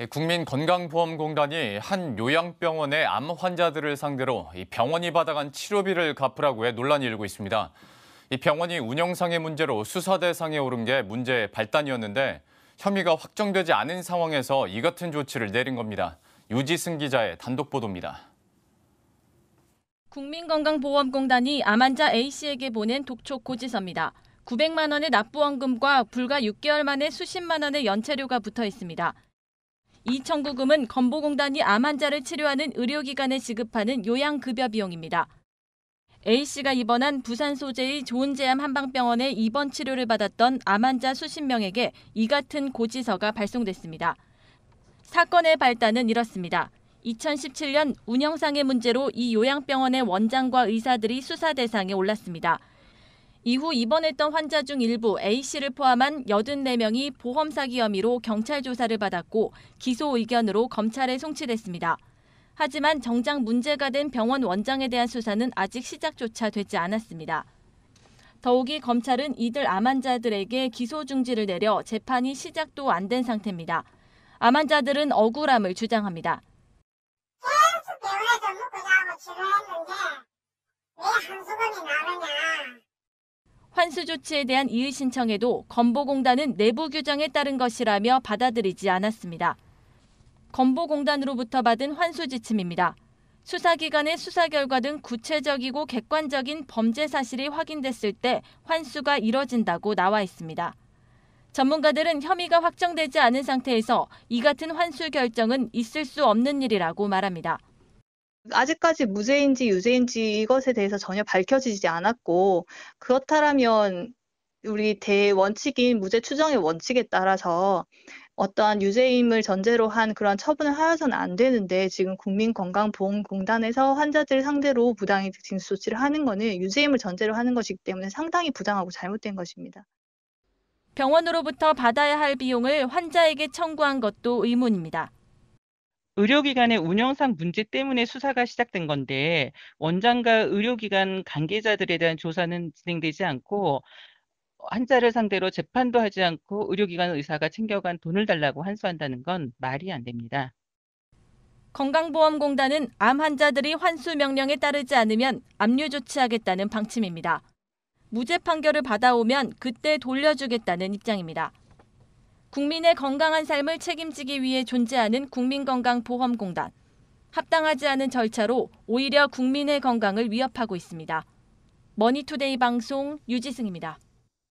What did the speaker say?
국민건강보험공단이 한 요양병원의 암 환자들을 상대로 이 병원이 받아간 치료비를 갚으라고 해 논란이 일고 있습니다. 이 병원이 운영상의 문제로 수사 대상에 오른 게 문제의 발단이었는데 혐의가 확정되지 않은 상황에서 이 같은 조치를 내린 겁니다. 유지승 기자의 단독 보도입니다. 국민건강보험공단이 암 환자 A씨에게 보낸 독촉 고지서입니다. 900만 원의 납부원금과 불과 6개월 만에 수십만 원의 연체료가 붙어 있습니다. 이 청구금은 건보공단이 암 환자를 치료하는 의료기관에 지급하는 요양급여 비용입니다. A씨가 입원한 부산 소재의 좋은제암 한방병원에 입원 치료를 받았던 암 환자 수십 명에게 이 같은 고지서가 발송됐습니다. 사건의 발단은 이렇습니다. 2017년 운영상의 문제로 이 요양병원의 원장과 의사들이 수사 대상에 올랐습니다. 이후 입원했던 환자 중 일부 A씨를 포함한 84명이 보험 사기 혐의로 경찰 조사를 받았고 기소 의견으로 검찰에 송치됐습니다. 하지만 정작 문제가 된 병원 원장에 대한 수사는 아직 시작조차 되지 않았습니다. 더욱이 검찰은 이들 암 환자들에게 기소 중지를 내려 재판이 시작도 안 된 상태입니다. 암 환자들은 억울함을 주장합니다. 계속 병원에서 묵고 자고 치료했는데 왜 한수금이 나느냐. 환수 조치에 대한 이의 신청에도 건보공단은 내부 규정에 따른 것이라며 받아들이지 않았습니다. 건보공단으로부터 받은 환수 지침입니다. 수사기관의 수사 결과 등 구체적이고 객관적인 범죄 사실이 확인됐을 때 환수가 이뤄진다고 나와 있습니다. 전문가들은 혐의가 확정되지 않은 상태에서 이 같은 환수 결정은 있을 수 없는 일이라고 말합니다. 아직까지 무죄인지 유죄인지 이것에 대해서 전혀 밝혀지지 않았고 그렇다면 우리 대원칙인 무죄 추정의 원칙에 따라서 어떠한 유죄임을 전제로 한 그런 처분을 하여서는 안 되는데 지금 국민건강보험공단에서 환자들 상대로 부당히 징수 조치를 하는 것은 유죄임을 전제로 하는 것이기 때문에 상당히 부당하고 잘못된 것입니다. 병원으로부터 받아야 할 비용을 환자에게 청구한 것도 의문입니다. 의료기관의 운영상 문제 때문에 수사가 시작된 건데 원장과 의료기관 관계자들에 대한 조사는 진행되지 않고 환자를 상대로 재판도 하지 않고 의료기관 의사가 챙겨간 돈을 달라고 환수한다는 건 말이 안 됩니다. 건강보험공단은 암 환자들이 환수 명령에 따르지 않으면 압류 조치하겠다는 방침입니다. 무죄 판결을 받아오면 그때 돌려주겠다는 입장입니다. 국민의 건강한 삶을 책임지기 위해 존재하는 국민건강보험공단. 합당하지 않은 절차로 오히려 국민의 건강을 위협하고 있습니다. 머니투데이 방송 유지승입니다.